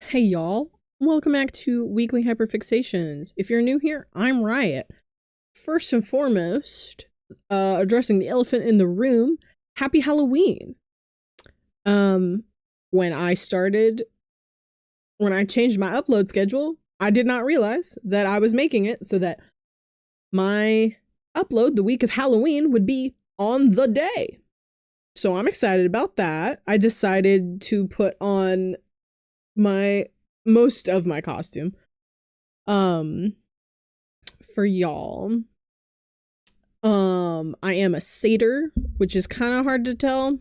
Hey y'all, welcome back to Weekly Hyperfixations. If you're new here, I'm Riot. First and foremost, addressing the elephant in the room, happy Halloween. Um, when I changed my upload schedule, I did not realize that I was making it so that my upload the week of Halloween would be on the day. So I'm excited about that. I decided to put on most of my costume for y'all. I am a satyr, which is kind of hard to tell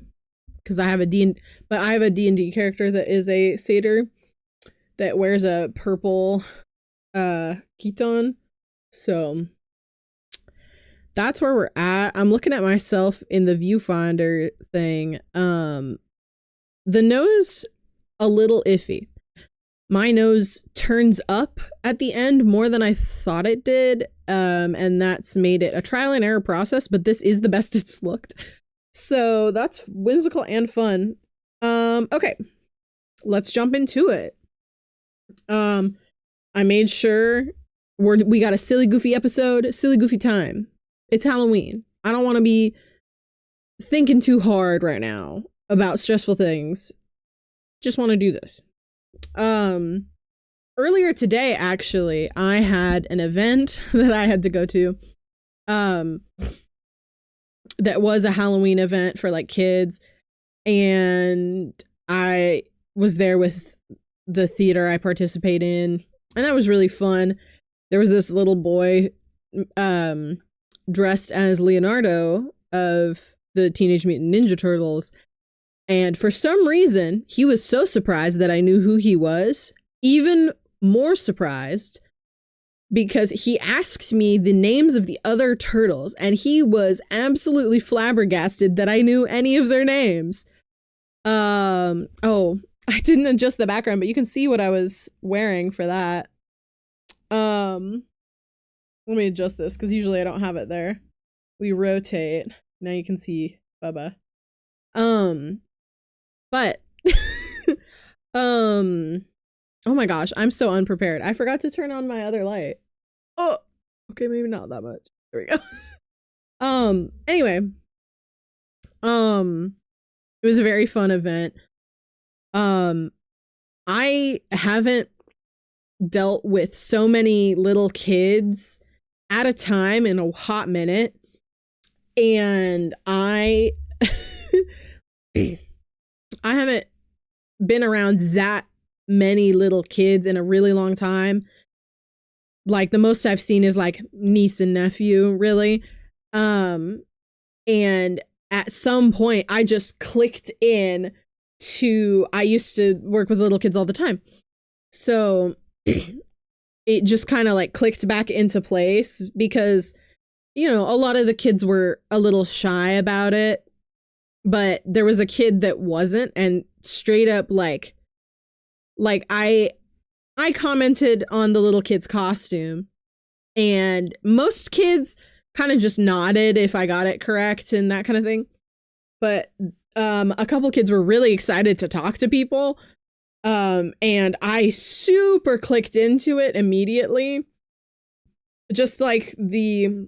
because I have a D&D character that is a satyr that wears a purple chiton. So that's where we're at. I'm looking at myself in the viewfinder thing. The nose, a little iffy. My nose turns up at the end more than I thought it did, and that's made it a trial and error process, but this is the best it's looked. So that's whimsical and fun. Okay, let's jump into it. I made sure we got a silly goofy episode, silly goofy time. It's Halloween. I don't want to be thinking too hard right now about stressful things. Just want to do this. Earlier today, actually, I had an event that I had to go to. That was a Halloween event for like kids, and I was there with the theater I participate in, and that was really fun. There was this little boy, dressed as Leonardo of the Teenage Mutant Ninja Turtles. And for some reason, he was so surprised that I knew who he was, even more surprised because he asked me the names of the other turtles, and he was absolutely flabbergasted that I knew any of their names. Oh, I didn't adjust the background, but you can see what I was wearing for that. Let me adjust this because usually I don't have it there. We rotate. Now you can see Bubba. But oh my gosh, I'm so unprepared. I forgot to turn on my other light. Oh, okay, maybe not that much. There we go. Anyway, it was a very fun event. I haven't dealt with so many little kids at a time in a hot minute, and I haven't been around that many little kids in a really long time. Like the most I've seen is like niece and nephew, really. And at some point I just clicked in to, I used to work with little kids all the time. So it just kind of like clicked back into place because, you know, a lot of the kids were a little shy about it. But there was a kid that wasn't, and straight up like I commented on the little kid's costume, and most kids kind of just nodded if I got it correct and that kind of thing. But a couple kids were really excited to talk to people, and I super clicked into it immediately. Just like you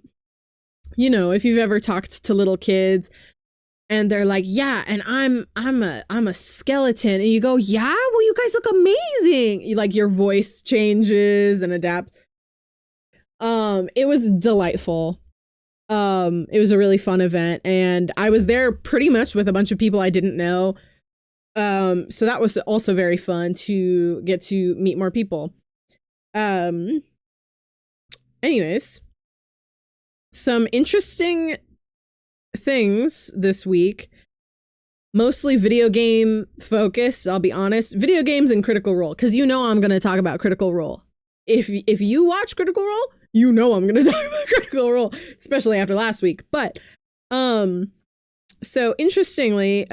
know, if you've ever talked to little kids and they're like, yeah, and I'm a skeleton. And you go, yeah, well, you guys look amazing. Like your voice changes and adapts. It was delightful. It was a really fun event. And I was there pretty much with a bunch of people I didn't know. So that was also very fun to get to meet more people. Anyways, some interesting things this week, mostly video game focused. I'll be honest, video games and Critical Role, because you know I'm going to talk about Critical Role. If you watch Critical Role, you know I'm going to talk about Critical Role, especially after last week. But so interestingly,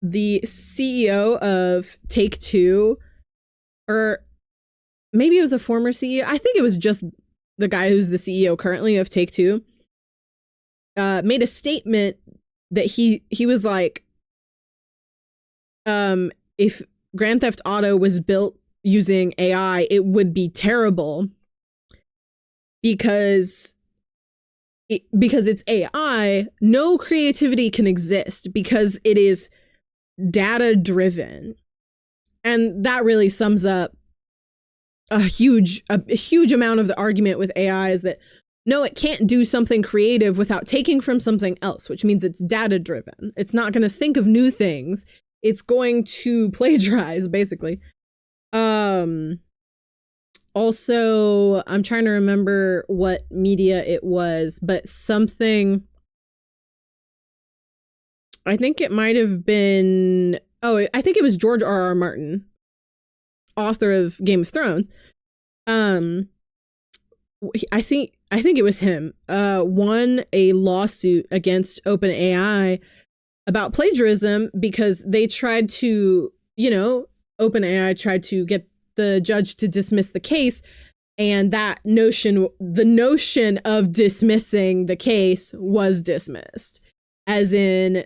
the CEO of Take-Two, or maybe it was a former CEO, I think it was just the guy who's the CEO currently of Take-Two, made a statement that he was like, if Grand Theft Auto was built using AI, it would be terrible because it's AI, no creativity can exist because it is data driven. And that really sums up a huge amount of the argument with AI is that no, it can't do something creative without taking from something else, which means it's data driven. It's not going to think of new things. It's going to plagiarize, basically. Also, I'm trying to remember what media it was, but something, I think it might have been, I think it was George R.R. Martin, author of Game of Thrones. I think it was him, won a lawsuit against OpenAI about plagiarism because they tried to, OpenAI tried to get the judge to dismiss the case. And the notion of dismissing the case was dismissed. As in,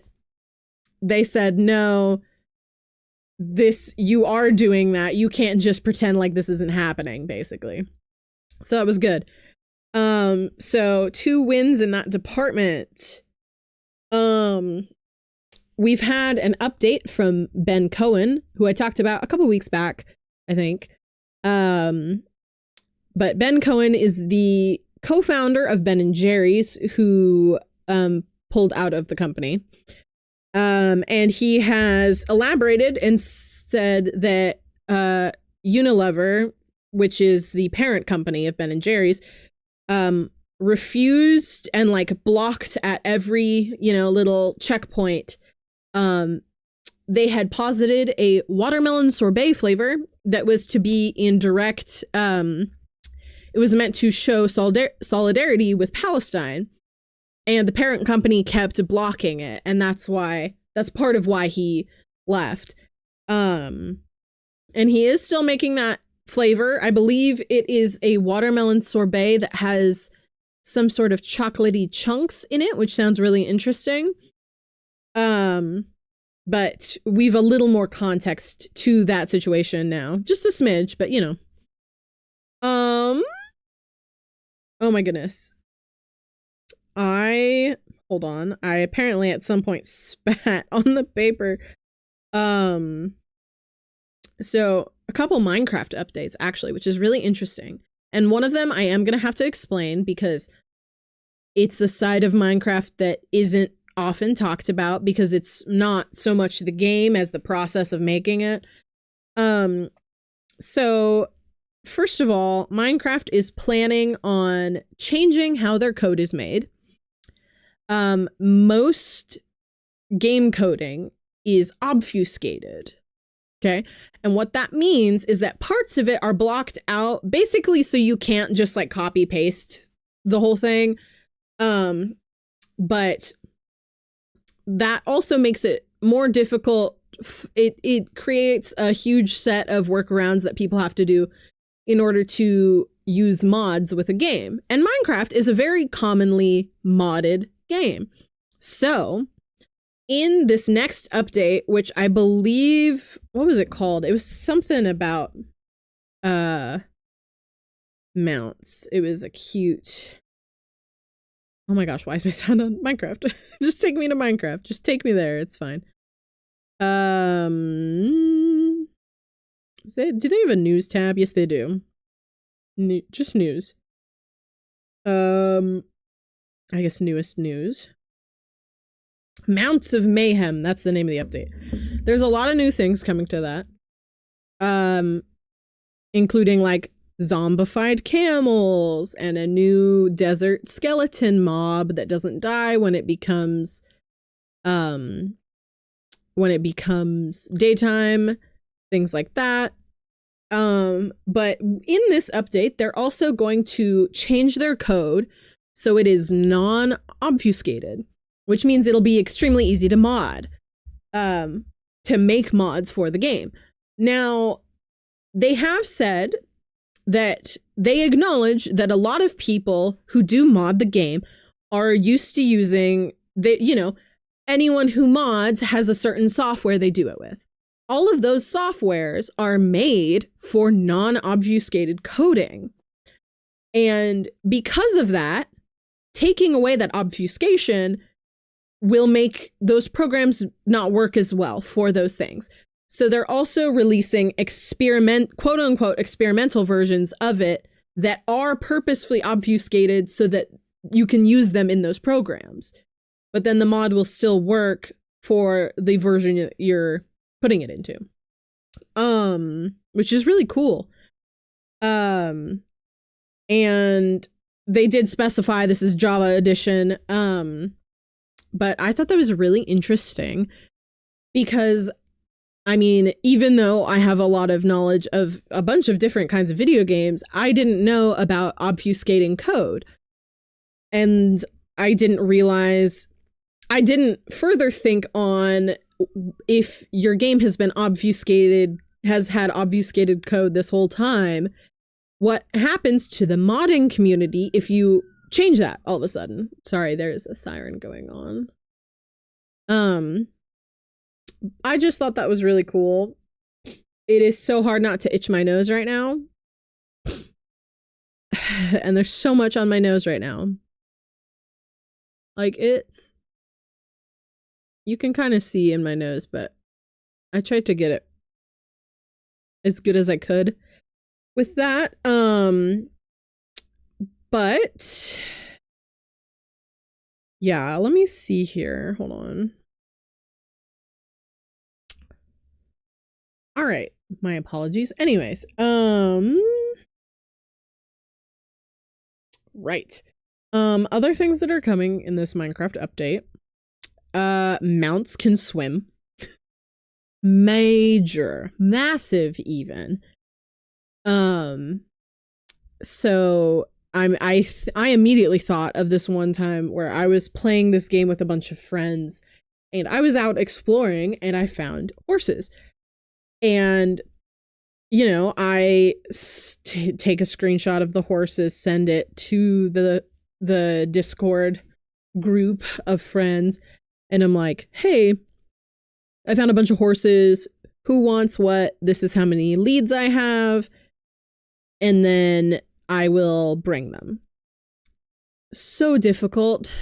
they said, no, you are doing that. You can't just pretend like this isn't happening, basically. So that was good. So 2 wins in that department. We've had an update from Ben Cohen, who I talked about a couple weeks back, I think. But Ben Cohen is the co-founder of Ben & Jerry's, who pulled out of the company. And he has elaborated and said that Unilever, which is the parent company of Ben & Jerry's, refused and blocked at every, little checkpoint. They had posited a watermelon sorbet flavor that was to be in direct, it was meant to show solidarity with Palestine. And the parent company kept blocking it. And that's part of why he left. And he is still making that flavor. I believe it is a watermelon sorbet that has some sort of chocolatey chunks in it, which sounds really interesting. But we've a little more context to that situation now. Just a smidge, but oh my goodness. Hold on. I apparently at some point spat on the paper. So a couple Minecraft updates actually, which is really interesting. And one of them I am going to have to explain because it's a side of Minecraft that isn't often talked about because it's not so much the game as the process of making it. So first of all, Minecraft is planning on changing how their code is made. Most game coding is obfuscated. Okay. And what that means is that parts of it are blocked out basically so you can't just copy paste the whole thing. But that also makes it more difficult. It creates a huge set of workarounds that people have to do in order to use mods with a game. And Minecraft is a very commonly modded game. So in this next update, which I believe, what was it called? It was something about mounts. It was a cute, oh my gosh, why is my sound on Minecraft? Just take me to Minecraft. Just take me there. It's fine. Do they have a news tab? Yes, they do. Just news. I guess newest news. Mounts of Mayhem. That's the name of the update. There's a lot of new things coming to that. Including zombified camels and a new desert skeleton mob that doesn't die when it becomes daytime, things like that. But in this update, they're also going to change their code so it is non-obfuscated, which means it'll be extremely easy to mod, to make mods for the game. Now, they have said that they acknowledge that a lot of people who do mod the game are used to using anyone who mods has a certain software they do it with. all of those softwares are made for non-obfuscated coding. And because of that, taking away that obfuscation will make those programs not work as well for those things. So they're also releasing quote unquote experimental versions of it that are purposefully obfuscated so that you can use them in those programs. But then the mod will still work for the version you're putting it into. Which is really cool. And they did specify this is Java edition. But I thought that was really interesting because, I mean, even though I have a lot of knowledge of a bunch of different kinds of video games, I didn't know about obfuscating code. And I didn't further think on if your game has been obfuscated, has had obfuscated code this whole time, what happens to the modding community if you change that all of a sudden. Sorry, there's a siren going on. I just thought that was really cool. It is so hard not to itch my nose right now. And there's so much on my nose right now. Like, you can kind of see in my nose, but I tried to get it as good as I could with that. But yeah, let me see here. Hold on. All right, my apologies. Anyways, right. Other things that are coming in this Minecraft update. Mounts can swim. Massive even. So I immediately thought of this one time where I was playing this game with a bunch of friends and I was out exploring and I found horses. And, you know, I take a screenshot of the horses, send it to the Discord group of friends, and I'm like, hey, I found a bunch of horses. Who wants what? This is how many leads I have. And then I will bring them. So difficult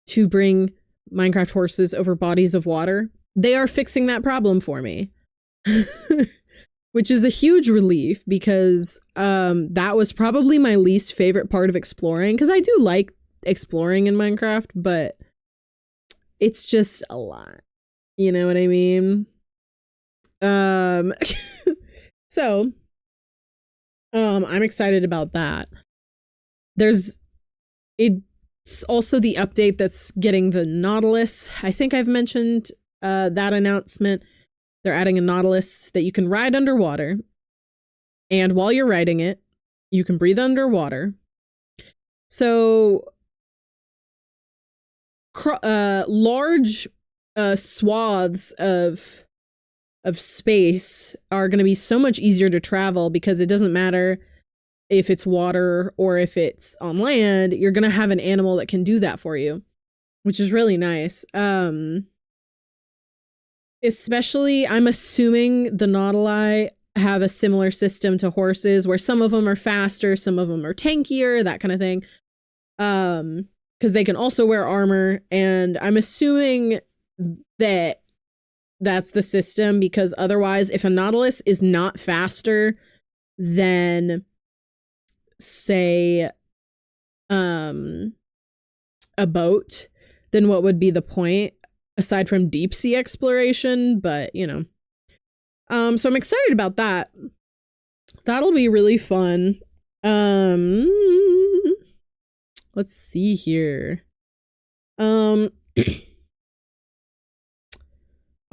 to bring Minecraft horses over bodies of water. They are fixing that problem for me. Which is a huge relief because that was probably my least favorite part of exploring, because I do like exploring in Minecraft, but it's just a lot. You know what I mean? So I'm excited about that. It's also the update that's getting the Nautilus. I think I've mentioned that announcement. They're adding a Nautilus that you can ride underwater. And while you're riding it, you can breathe underwater. So large swaths of space are going to be so much easier to travel because it doesn't matter if it's water or if it's on land. You're going to have an animal that can do that for you, which is really nice. Especially, I'm assuming the Nautili have a similar system to horses where some of them are faster, some of them are tankier, that kind of thing. Because they can also wear armor, and I'm assuming that that's the system, because otherwise, if a Nautilus is not faster than, say, a boat, then what would be the point? Aside from deep sea exploration, but you know. So I'm excited about that. That'll be really fun. Let's see here. All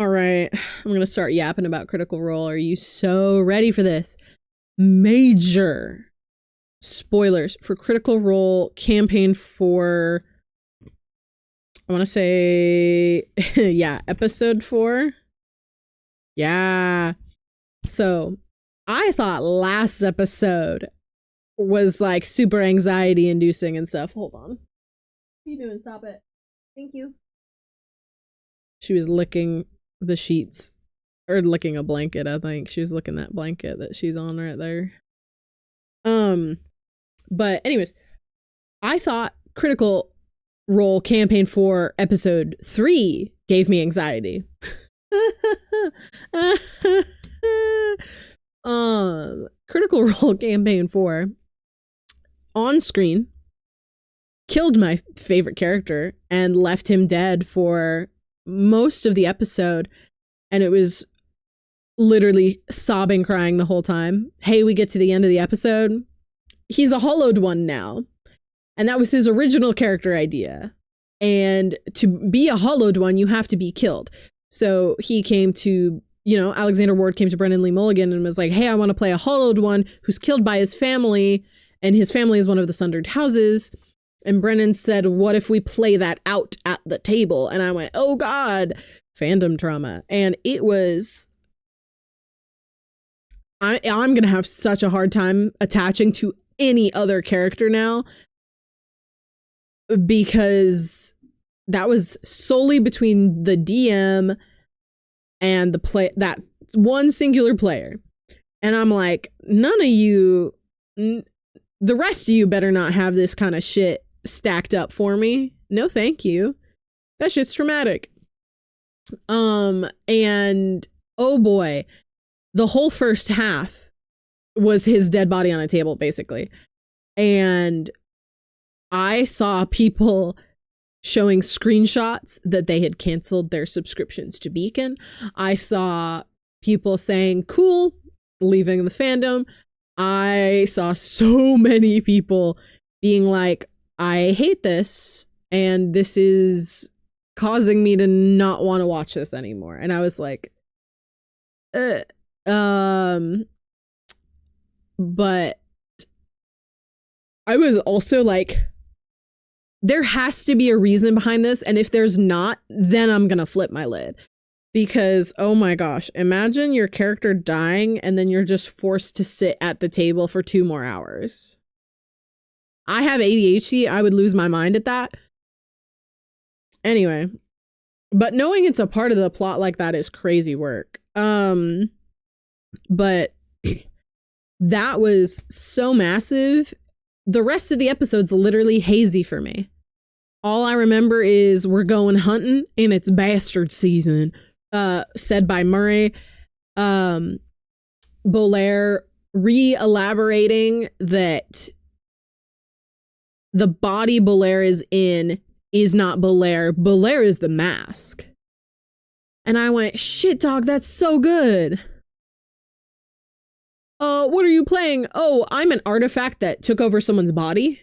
right, I'm gonna start yapping about Critical Role. Are you so ready for this? Major spoilers for Critical Role campaign 4. I want to say, yeah, episode 4. Yeah. So I thought last episode was like super anxiety inducing and stuff. Hold on. What are you doing? Stop it. Thank you. She was licking the sheets. or licking a blanket, I think. She was licking that blanket that she's on right there. But anyways, I thought Critical Role Campaign 4 Episode 3 gave me anxiety. Critical Role Campaign 4 on screen killed my favorite character and left him dead for most of the episode, and it was literally sobbing, crying the whole time. Hey, we get to the end of the episode. He's a hollowed one now, and that was his original character idea. And to be a hollowed one, you have to be killed. So he came to, Alexander Ward came to Brennan Lee Mulligan and was like, hey, I want to play a hollowed one who's killed by his family, and his family is one of the Sundered Houses. And Brennan said, what if we play that out at the table? And I went, oh God, fandom trauma. And it was, I'm going to have such a hard time attaching to any other character now, because that was solely between the DM and that one singular player. And I'm like, none of you, the rest of you better not have this kind of shit stacked up for me. No, thank you. That shit's traumatic. And oh boy, the whole first half was his dead body on a table, basically. And I saw people showing screenshots that they had canceled their subscriptions to Beacon. I saw people saying, cool, leaving the fandom. I saw so many people being like, I hate this, and this is causing me to not want to watch this anymore. And I was like, but I was also like, there has to be a reason behind this, and if there's not, then I'm gonna flip my lid. Because, oh my gosh, imagine your character dying and then you're just forced to sit at the table for 2 more hours. I have ADHD, I would lose my mind at that. Anyway, but knowing it's a part of the plot like that is crazy work. But that was so massive. The rest of the episode's literally hazy for me. All I remember is we're going hunting and it's bastard season, said by Murray. Bolaire re-elaborating that the body Bolaire is in is not Bolaire. Bolaire is the mask. And I went, shit, dog, that's so good. What are you playing? Oh, I'm an artifact that took over someone's body.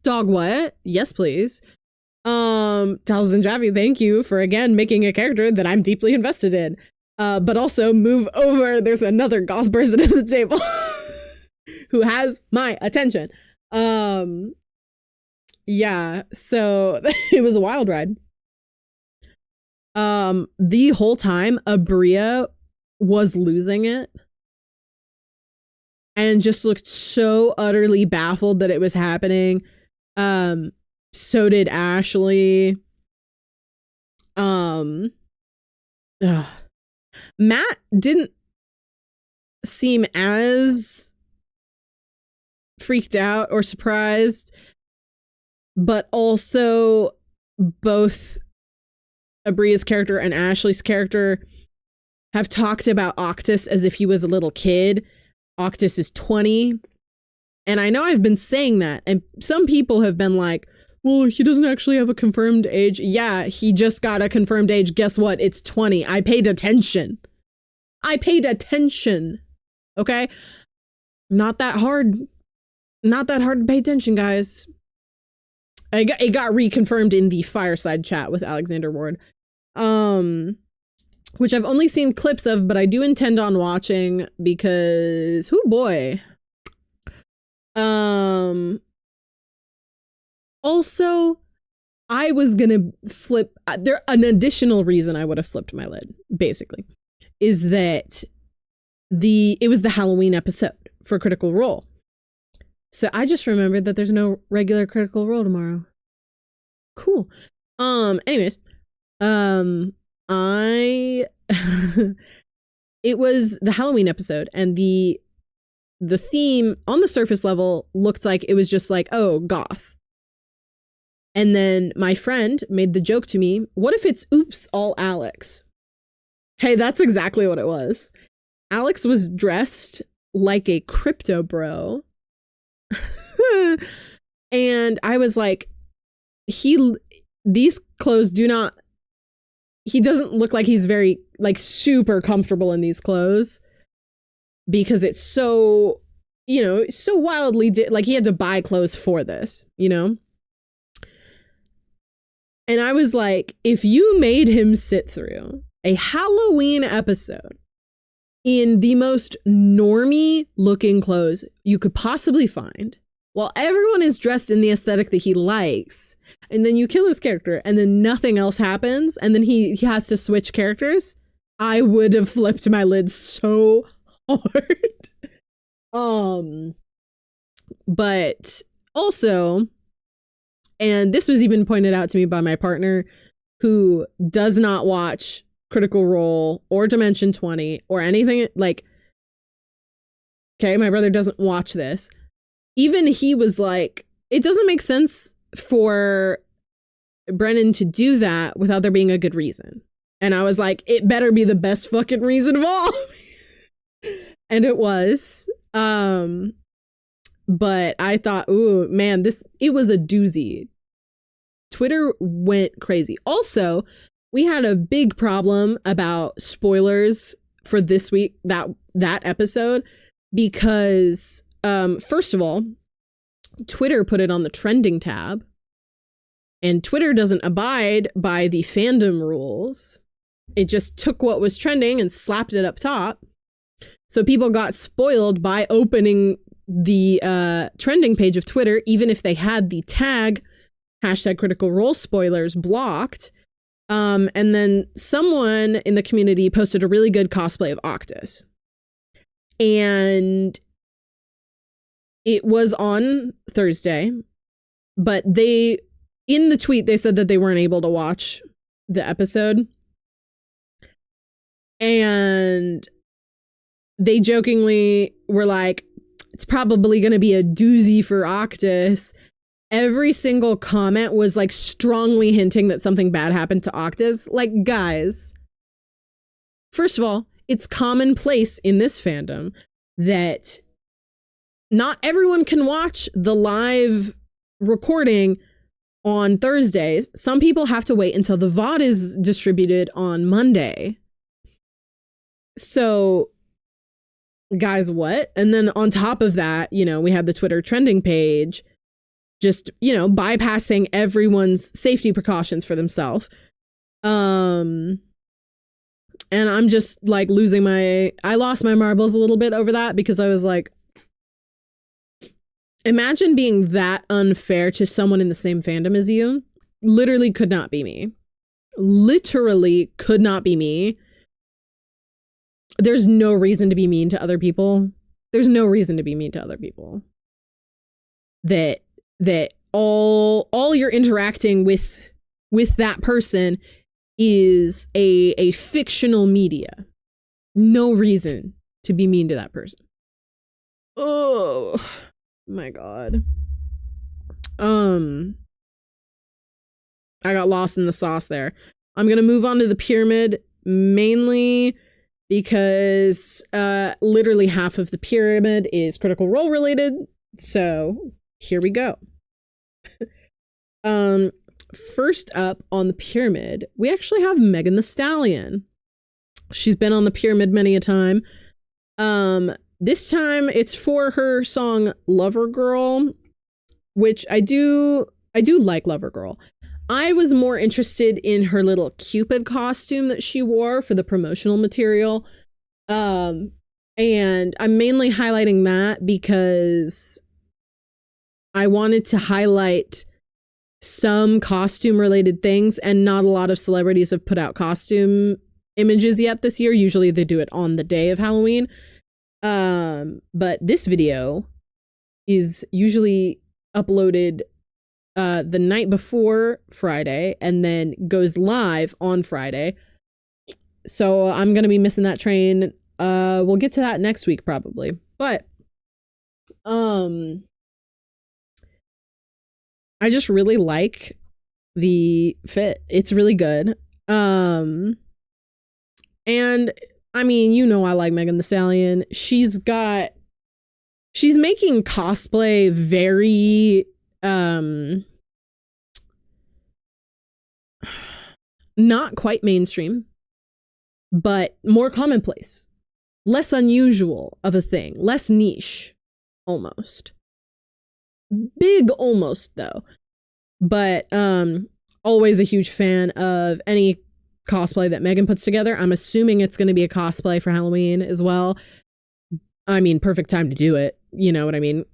Dog, what? Yes, please. Taliesin Jaffe, thank you for again making a character that I'm deeply invested in. But also move over. There's another goth person at the table who has my attention. Yeah, so it was a wild ride. The whole time, Abria was losing it and just looked so utterly baffled that it was happening. So did Ashley. Matt didn't seem as freaked out or surprised, but also both Abria's character and Ashley's character have talked about Octus as if he was a little kid. Octus is 20. And I know I've been saying that, and some people have been like, well, he doesn't actually have a confirmed age. Yeah, he just got a confirmed age. Guess what? It's 20. I paid attention. Okay? Not that hard. Not that hard to pay attention, guys. It got reconfirmed in the fireside chat with Alexander Ward. Which I've only seen clips of, but I do intend on watching because, oh boy. Also, I was gonna flip, an additional reason I would have flipped my lid, basically, is that it was the Halloween episode for Critical Role. So I just remembered that there's no regular Critical Role tomorrow. Cool. Anyways, I it was the Halloween episode, and the theme on the surface level looked like it was just like, oh, goth. And then my friend made the joke to me, what if it's oops, all Alex? Hey, that's exactly what it was. Alex was dressed like a crypto bro. And I was like, these clothes do not, he doesn't look like he's very, like, super comfortable in these clothes, because it's so, you know, so wildly, like, he had to buy clothes for this, you know? And I was like, if you made him sit through a Halloween episode in the most normie looking clothes you could possibly find, while everyone is dressed in the aesthetic that he likes, and then you kill his character and then nothing else happens, and then he has to switch characters, I would have flipped my lid so hard. But also, and this was even pointed out to me by my partner, who does not watch Critical Role or Dimension 20 or anything, like, okay, my brother doesn't watch this. Even he was like, it doesn't make sense for Brennan to do that without there being a good reason. And I was like, it better be the best fucking reason of all. And it was. But I thought, ooh, man, it was a doozy. Twitter went crazy. Also, we had a big problem about spoilers for this week, that episode, because first of all, Twitter put it on the trending tab, and Twitter doesn't abide by the fandom rules. It just took what was trending and slapped it up top. So people got spoiled by opening the trending page of Twitter, even if they had the tag #CriticalRole spoilers blocked. And then someone in the community posted a really good cosplay of Octus. And it was on Thursday, but in the tweet, they said that they weren't able to watch the episode. And they jokingly were like, it's probably going to be a doozy for Octus. Every single comment was like strongly hinting that something bad happened to Octus. Like, guys, first of all, it's commonplace in this fandom that not everyone can watch the live recording on Thursdays. Some people have to wait until the VOD is distributed on Monday. So, guys, what? And then on top of that, you know, we had the Twitter trending page just, you know, bypassing everyone's safety precautions for themselves. And I'm just like I lost my marbles a little bit over that, because I was like, imagine being that unfair to someone in the same fandom as you. Literally could not be me. Literally could not be me. There's no reason to be mean to other people. There's no reason to be mean to other people. That all you're interacting with that person is a fictional media. No reason to be mean to that person. Oh my God. I got lost in the sauce there. I'm gonna move on to the pyramid, mainly because literally half of the pyramid is Critical Role related. So here we go. First up on the pyramid, we actually have Megan Thee Stallion. She's been on the pyramid many a time. This time it's for her song Lover Girl, which I do like Lover Girl. I was more interested in her little Cupid costume that she wore for the promotional material. And I'm mainly highlighting that because I wanted to highlight some costume related things, and not a lot of celebrities have put out costume images yet this year. Usually they do it on the day of Halloween. But this video is usually uploaded the night before Friday and then goes live on Friday. So I'm gonna be missing that train. We'll get to that next week probably. But I just really like the fit. It's really good. And I mean, you know, I like Megan Thee Stallion. She's making cosplay very not quite mainstream, but more commonplace, less unusual of a thing, less niche, almost. Big almost though. But always a huge fan of any cosplay that Megan puts together. I'm assuming it's going to be a cosplay for Halloween as well. I mean, perfect time to do it. You know what I mean?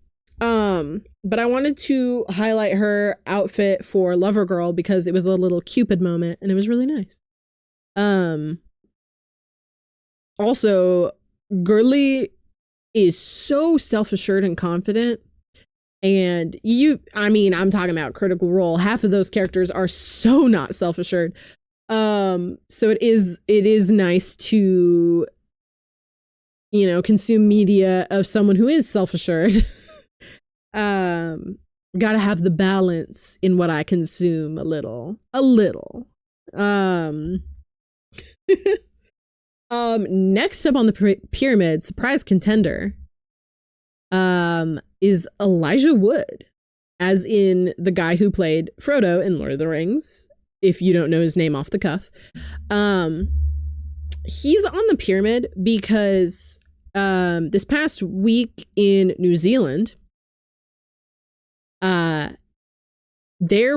But I wanted to highlight her outfit for Lover Girl because it was a little Cupid moment and it was really nice. Also, Girly is so self-assured and confident. And I'm talking about Critical Role. Half of those characters are so not self-assured. So it is nice to, you know, consume media of someone who is self-assured. Gotta have the balance in what I consume a little. Next up on the pyramid, surprise contender, is Elijah Wood, as in the guy who played Frodo in Lord of the Rings, if you don't know his name off the cuff. He's on the pyramid because this past week in New Zealand, there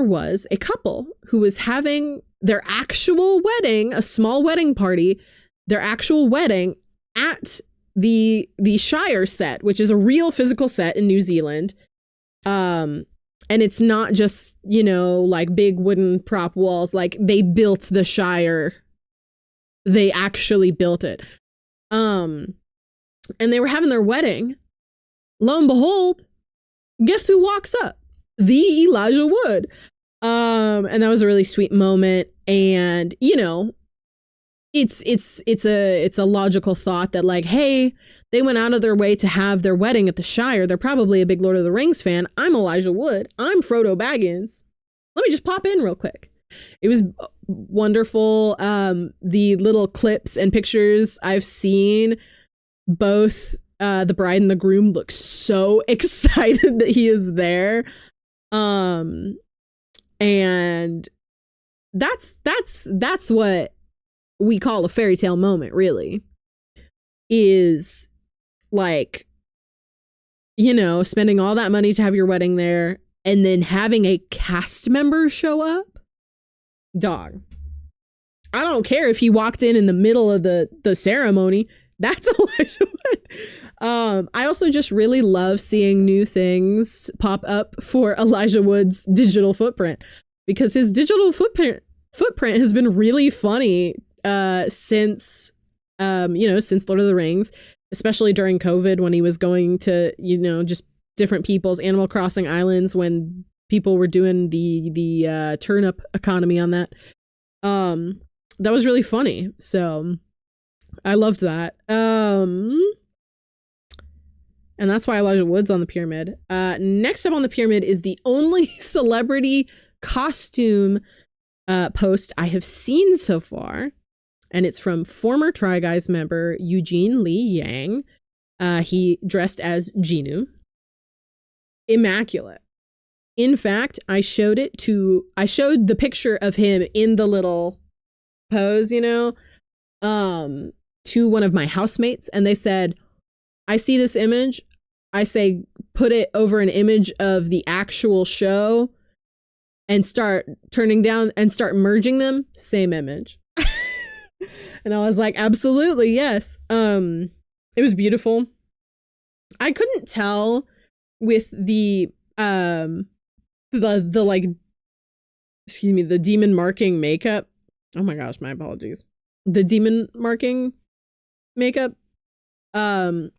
was a couple who was having their actual wedding, a small wedding party, their actual wedding at the Shire set, which is a real physical set in New Zealand. And it's not just, you know, like big wooden prop walls. Like they built the Shire. They actually built it. And they were having their wedding. Lo and behold, guess who walks up? The Elijah Wood. And that was a really sweet moment. And, you know, it's a logical thought that, like, hey, they went out of their way to have their wedding at the Shire. They're probably a big Lord of the Rings fan. I'm Elijah Wood. I'm Frodo Baggins. Let me just pop in real quick. It was wonderful. The little clips and pictures I've seen, both the bride and the groom look so excited that he is there. And that's what we call a fairy tale moment, really, is like, you know, spending all that money to have your wedding there and then having a cast member show up. Dog, I don't care if he walked in the middle of the ceremony. That's Elijah Wood. I also just really love seeing new things pop up for Elijah Wood's digital footprint, because his digital footprint has been really funny since since Lord of the Rings, especially during COVID when he was going to, you know, just different people's Animal Crossing islands when people were doing the turnip economy on that. That was really funny. So I loved that. And that's why Elijah Wood's on the pyramid. Next up on the pyramid is the only celebrity costume post I have seen so far. And it's from former Try Guys member Eugene Lee Yang. He dressed as Genu. Immaculate. In fact, I showed the picture of him in the little pose, you know, to one of my housemates, and they said, I see this image. I say, put it over an image of the actual show and start turning down and start merging them. Same image. And I was like, absolutely, yes. It was beautiful. I couldn't tell with the like, excuse me, the demon marking makeup. Oh my gosh, my apologies. The demon marking makeup. I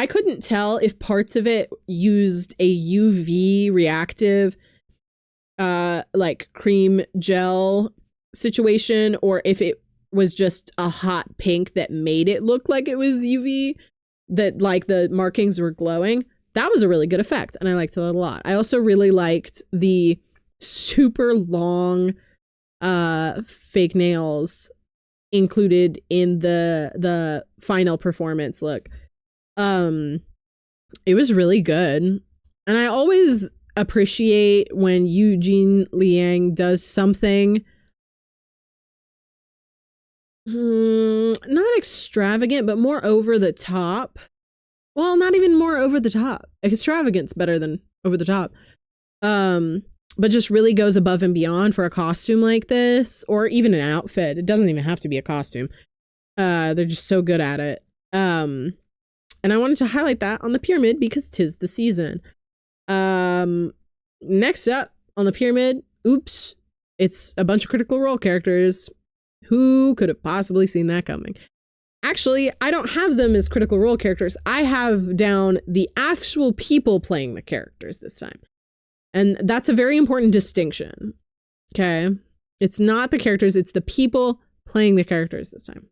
couldn't tell if parts of it used a UV reactive like cream gel situation, or if it was just a hot pink that made it look like it was UV, that like the markings were glowing. That was a really good effect, and I liked it a lot. I also really liked the super long fake nails included in the final performance look. It was really good, and I always appreciate when Eugene Liang does something not extravagant, but more over the top. Well, not even more over the top. Extravagant's better than over the top. But just really goes above and beyond for a costume like this, or even an outfit. It doesn't even have to be a costume. They're just so good at it. And I wanted to highlight that on the pyramid because 'tis the season. Next up on the pyramid, oops, it's a bunch of Critical Role characters. Who could have possibly seen that coming? Actually, I don't have them as Critical Role characters. I have down the actual people playing the characters this time. And that's a very important distinction. Okay? It's not the characters, it's the people playing the characters this time.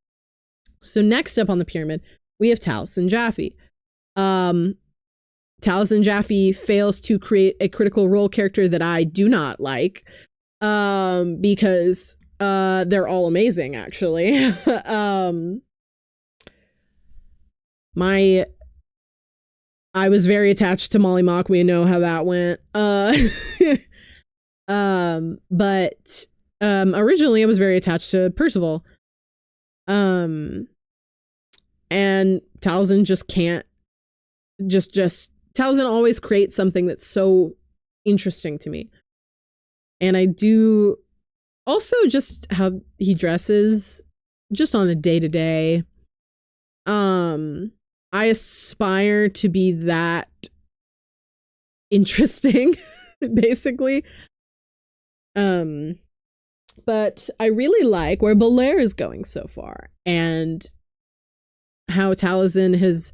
So next up on the pyramid, we have Taliesin Jaffe. Taliesin Jaffe fails to create a Critical Role character that I do not like. Because they're all amazing, actually. I was very attached to Molly Mock. We know how that went. But originally I was very attached to Percival. And Taliesin just can't Taliesin always creates something that's so interesting to me. And I do also just how he dresses just on a day-to-day. I aspire to be that interesting, basically. But I really like where Belair is going so far, and how Taliesin has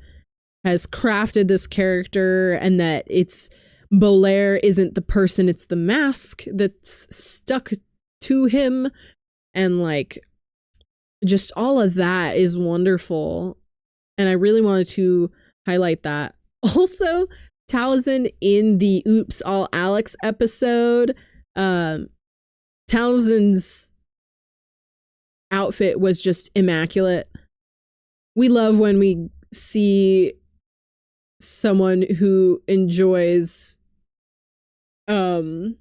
crafted this character, and that it's Belair isn't the person, it's the mask that's stuck to him, and like just all of that is wonderful. And I really wanted to highlight that. Also, Taliesin in the Oops All Alex episode, Taliesin's outfit was just immaculate. We love when we see someone who enjoys someone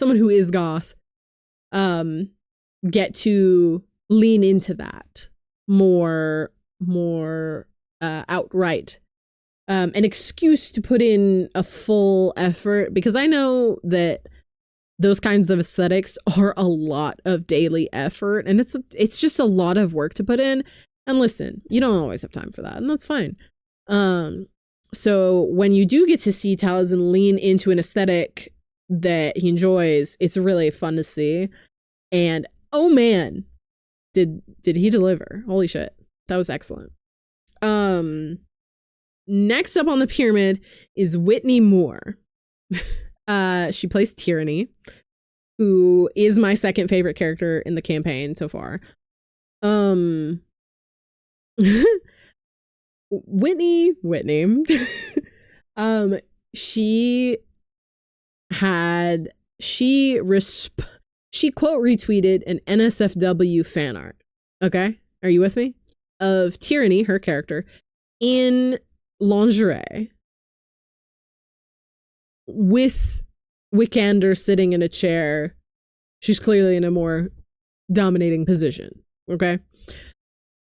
who is goth get to lean into that more outright. An excuse to put in a full effort, because I know that those kinds of aesthetics are a lot of daily effort, and it's just a lot of work to put in. And listen, you don't always have time for that, and that's fine. So when you do get to see Taliesin lean into an aesthetic that he enjoys, it's really fun to see. And oh man, did he deliver? Holy shit, that was excellent. Next up on the pyramid is Whitney Moore. She plays Tyranny, who is my second favorite character in the campaign so far. Whitney she quote retweeted an NSFW fan art. Okay, are you with me? Of Tyranny, her character, in lingerie with Wickander sitting in a chair. She's clearly in a more dominating position. Okay.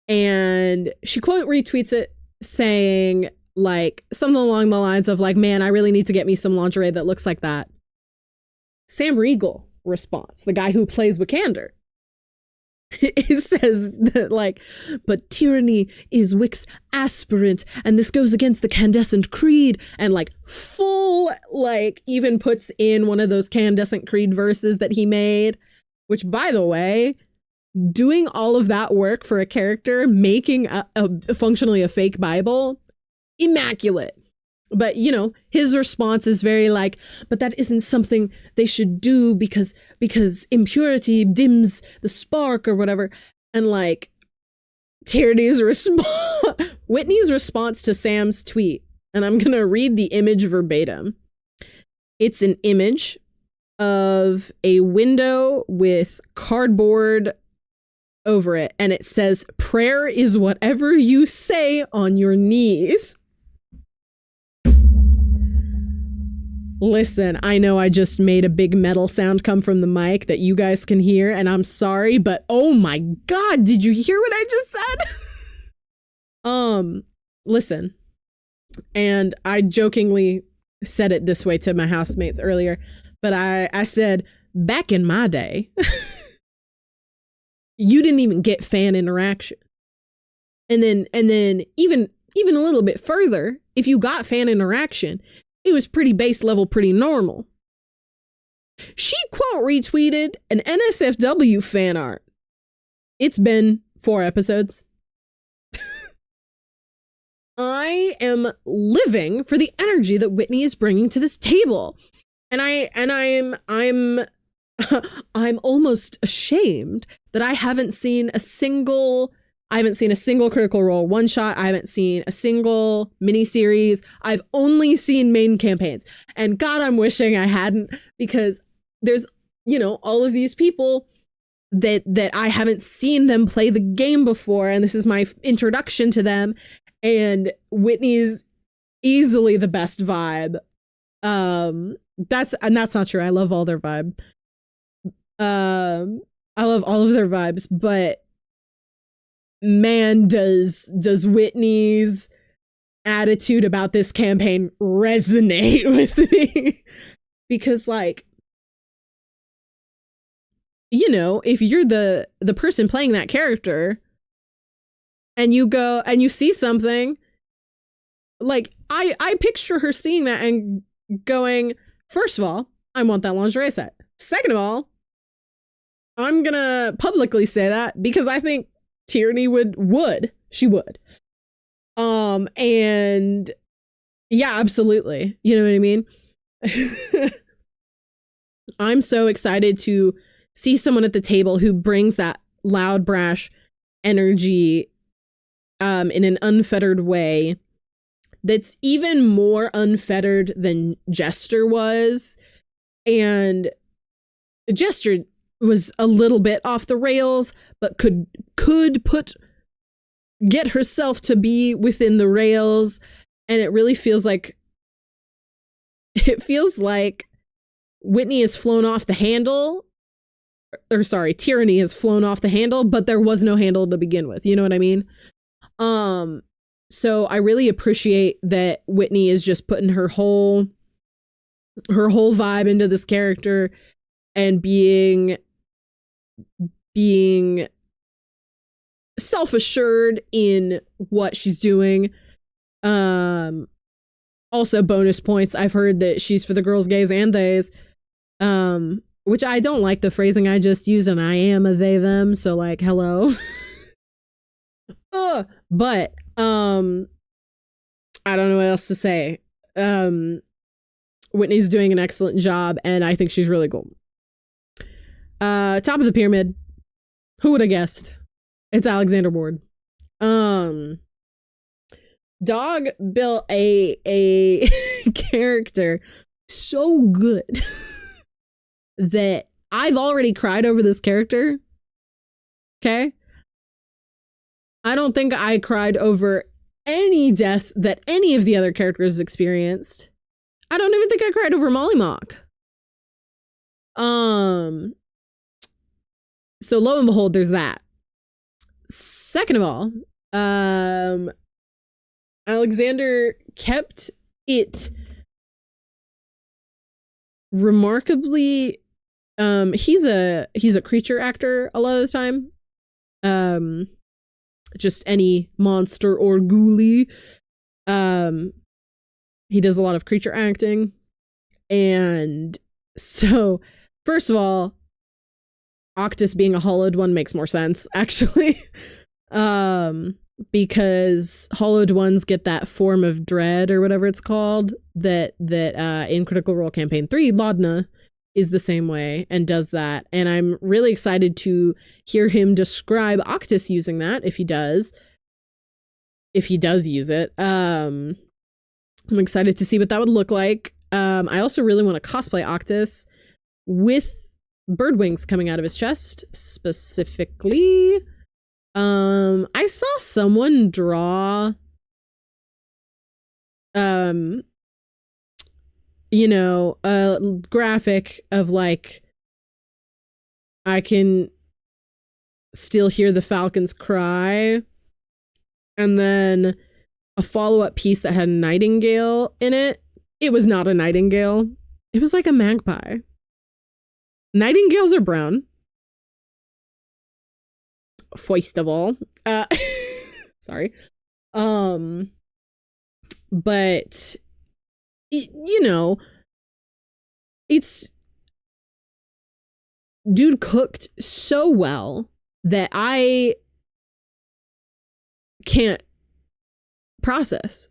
And she quote retweets it saying like something along the lines of like, man, I really need to get me some lingerie that looks like that. Sam Riegel response, the guy who plays Wickander, it says that like, but Tyranny is Wick's aspirant, and this goes against the Candescent Creed, and like full like even puts in one of those Candescent Creed verses that he made, which by the way, doing all of that work for a character, making a functionally a fake Bible, immaculate. But, you know, his response is very like, but that isn't something they should do because impurity dims the spark or whatever. And like Whitney's response to Sam's tweet, and I'm going to read the image verbatim. It's an image of a window with cardboard over it, and it says, "Prayer is whatever you say on your knees." Listen, I know I just made a big metal sound come from the mic that you guys can hear, and I'm sorry, but oh my God, did you hear what I just said? Listen, and I jokingly said it this way to my housemates earlier, but I said, back in my day, you didn't even get fan interaction. And then even a little bit further, if you got fan interaction, it was pretty base level, pretty normal. She quote retweeted an NSFW fan art. It's been 4 episodes. I am living for the energy that Whitney is bringing to this table. And I'm almost ashamed that I haven't seen a single Critical Role one shot. I haven't seen a single miniseries. I've only seen main campaigns. And God, I'm wishing I hadn't, because there's, all of these people that I haven't seen them play the game before. And this is my introduction to them. And Whitney's easily the best vibe. That's not true. I love all their vibe. I love all of their vibes, but man, does Whitney's attitude about this campaign resonate with me. Because like, if you're the person playing that character and you go and you see something, like I picture her seeing that and going, first of all, I want that lingerie set. Second of all, I'm gonna publicly say that because I think Tierney would. She would. And yeah, absolutely. You know what I mean? I'm so excited to see someone at the table who brings that loud, brash energy in an unfettered way that's even more unfettered than Jester was. And Jester was a little bit off the rails, but could get herself to be within the rails. And it really feels like Whitney has flown off the handle, or sorry, Tyranny has flown off the handle, but there was no handle to begin with. You know what I mean? So I really appreciate that Whitney is just putting her whole vibe into this character and being self-assured in what she's doing. Also bonus points. I've heard that she's for the girls, gays, and theys. Which I don't like the phrasing I just used, and I am a they, them, so like, hello. But I don't know what else to say. Whitney's doing an excellent job, and I think she's really cool. Top of the pyramid. Who would have guessed? It's Alexander Ward. Dog built a character so good that I've already cried over this character. Okay? I don't think I cried over any death that any of the other characters experienced. I don't even think I cried over Molly Mock. So lo and behold, there's that. Second of all, Alexander kept it remarkably. He's a creature actor a lot of the time. Just any monster or ghoulie. He does a lot of creature acting. And so, first of all, Octus being a hollowed one makes more sense, actually. Because hollowed ones get that form of dread or whatever it's called that in Critical Role Campaign 3, Laudna is the same way and does that. And I'm really excited to hear him describe Octus using that, if he does use it. I'm excited to see what that would look like. I also really want to cosplay Octus with bird wings coming out of his chest, specifically. I saw someone draw you know, a graphic of like, I can still hear the falcons cry, and then a follow-up piece that had a nightingale in it. It was not a nightingale. It was like a magpie. Nightingales are brown. First of all. Sorry. But you know, it's, dude cooked so well that I can't process.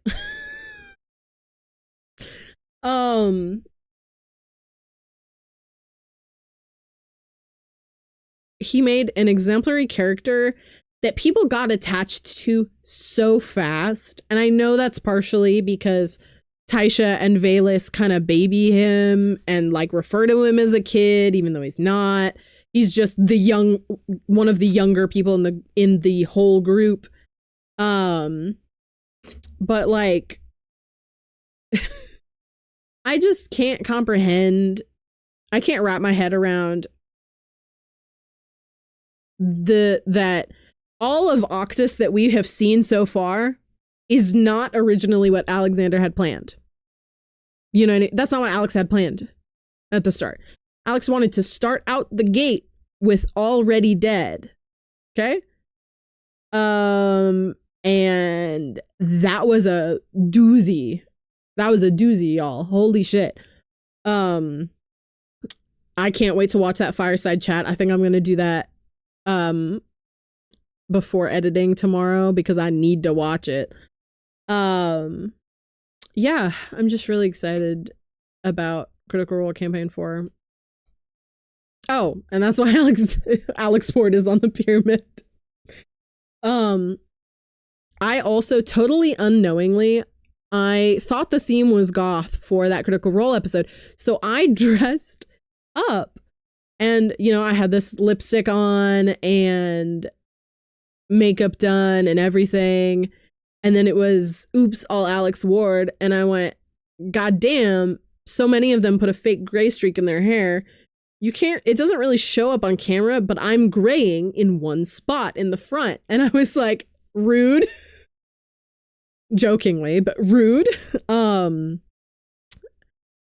He made an exemplary character that people got attached to so fast. And I know that's partially because Taisha and Valus kind of baby him and like refer to him as a kid, even though he's not. He's just one of the younger people in the whole group. But like, I just can't comprehend. I can't wrap my head around that all of Octus that we have seen so far is not originally what Alexander had planned. You know, that's not what Alex had planned at the start. Alex wanted to start out the gate with already dead. Okay? And that was a doozy. That was a doozy, y'all. Holy shit. I can't wait to watch that fireside chat. I think I'm going to do that before editing tomorrow because I need to watch it. Yeah, I'm just really excited about Critical Role Campaign 4. Oh, and that's why Alex Ford is on the pyramid. I also totally unknowingly, I thought the theme was goth for that Critical Role episode. So I dressed up and, you know, I had this lipstick on and makeup done and everything. And then it was, oops, all Alex Ward. And I went, God damn, so many of them put a fake gray streak in their hair. You can't, it doesn't really show up on camera, but I'm graying in one spot in the front. And I was like, rude. Jokingly, but rude. And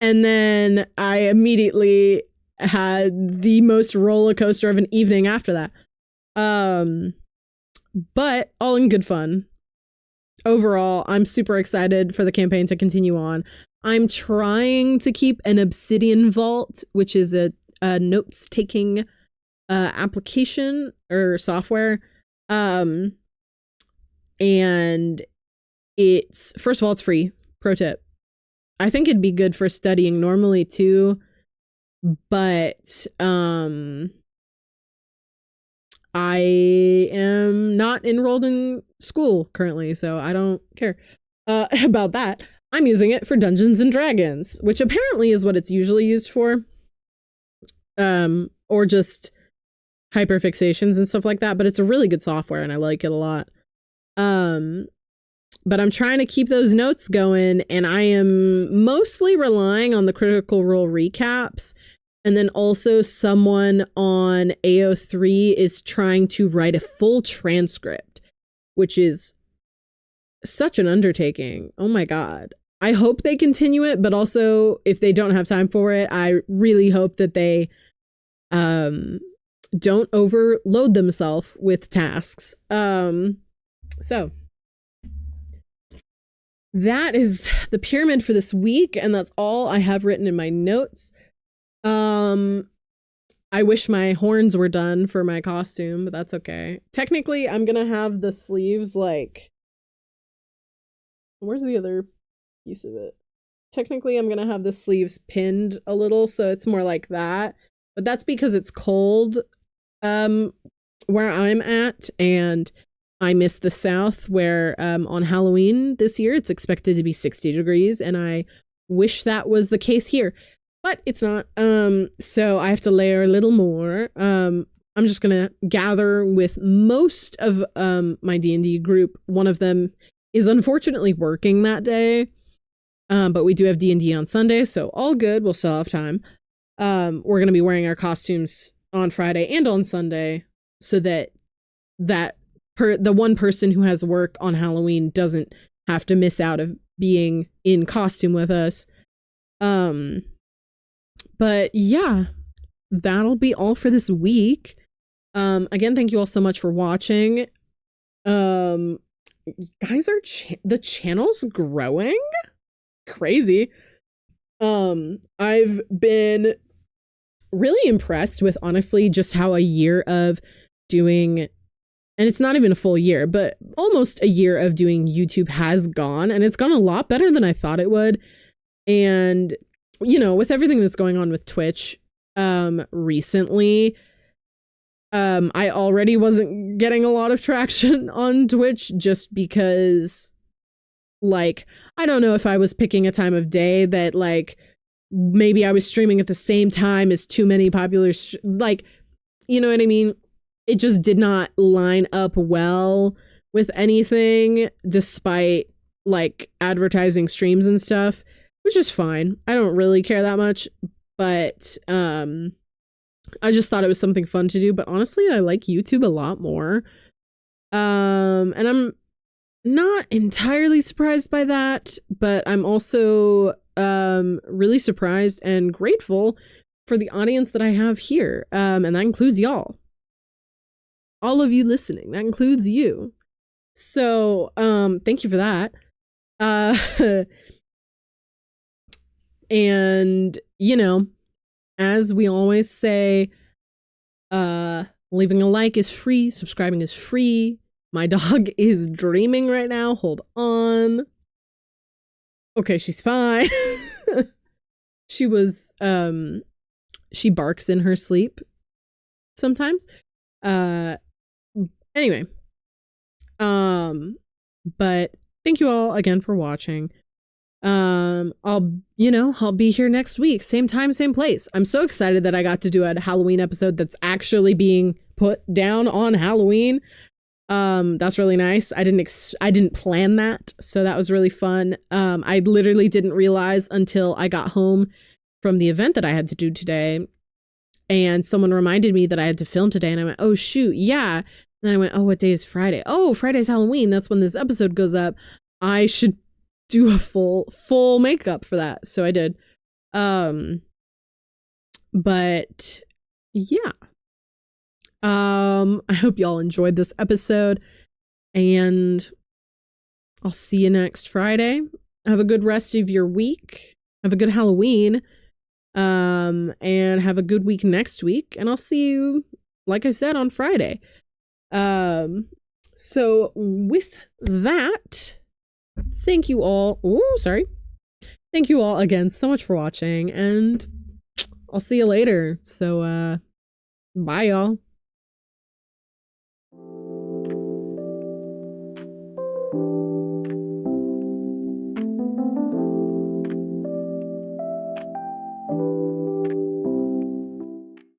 then I immediately had the most roller coaster of an evening after that. But all in good fun. Overall, I'm super excited for the campaign to continue on. I'm trying to keep an Obsidian Vault, which is a notes-taking application or software. And it's, first of all, it's free. Pro tip. I think it'd be good for studying normally too, but I am not enrolled in school currently, so I don't care about that. I'm using it for Dungeons and Dragons, which apparently is what it's usually used for. Or just hyperfixations and stuff like that, but it's a really good software and I like it a lot. But I'm trying to keep those notes going, and I am mostly relying on the Critical Role recaps. And then also someone on AO3 is trying to write a full transcript, which is such an undertaking. Oh my God. I hope they continue it, but also if they don't have time for it, I really hope that they don't overload themselves with tasks. So that is the pyramid for this week, and that's all I have written in my notes. I wish my horns were done for my costume, but that's okay. Technically, I'm gonna have the sleeves like, where's the other piece of it? technically I'm gonna have the sleeves pinned a little, so it's more like that. But that's because it's cold where I'm at, and I miss the South, where on Halloween this year it's expected to be 60 degrees, and I wish that was the case here, but it's not. So I have to layer a little more. I'm just gonna gather with most of my D&D group. One of them is unfortunately working that day, but we do have D&D on Sunday, so all good. We'll still have time. We're gonna be wearing our costumes on Friday and on Sunday, so that the one person who has work on Halloween doesn't have to miss out of being in costume with us. But yeah, that'll be all for this week. Again, thank you all so much for watching. Guys, the channel's growing. Crazy. I've been really impressed with, honestly, just how a year of doing, and it's not even a full year, but almost a year of doing YouTube has gone, and it's gone a lot better than I thought it would. And, you know, with everything that's going on with Twitch, recently, I already wasn't getting a lot of traction on Twitch just because, like, I don't know if I was picking a time of day that, like, maybe I was streaming at the same time as too many popular, like, you know what I mean? It just did not line up well with anything, despite, like, advertising streams and stuff, which is fine. I don't really care that much, but, I just thought it was something fun to do. But honestly, I like YouTube a lot more. And I'm not entirely surprised by that, but I'm also really surprised and grateful for the audience that I have here. And that includes y'all. All of you listening. That includes you. So thank you for that. And, you know, as we always say, leaving a like is free, subscribing is free. My dog is dreaming right now. Hold on. Okay, she's fine. She was, she barks in her sleep sometimes. Anyway. But thank you all again for watching. I'll be here next week, same time, same place. I'm so excited that I got to do a Halloween episode that's actually being put down on Halloween. That's really nice. I didn't plan that, so that was really fun. I literally didn't realize until I got home from the event that I had to do today, and someone reminded me that I had to film today, and I went, oh shoot, yeah. And I went, oh, what day is Friday? Oh, Friday's Halloween. That's when this episode goes up. I should do a full makeup for that. So I did. But yeah. I hope y'all enjoyed this episode, and I'll see you next Friday. Have a good rest of your week. Have a good Halloween. And have a good week next week. And I'll see you, like I said, on Friday. So with that, thank you all. Oh, sorry. Thank you all again so much for watching, and I'll see you later. So, bye y'all.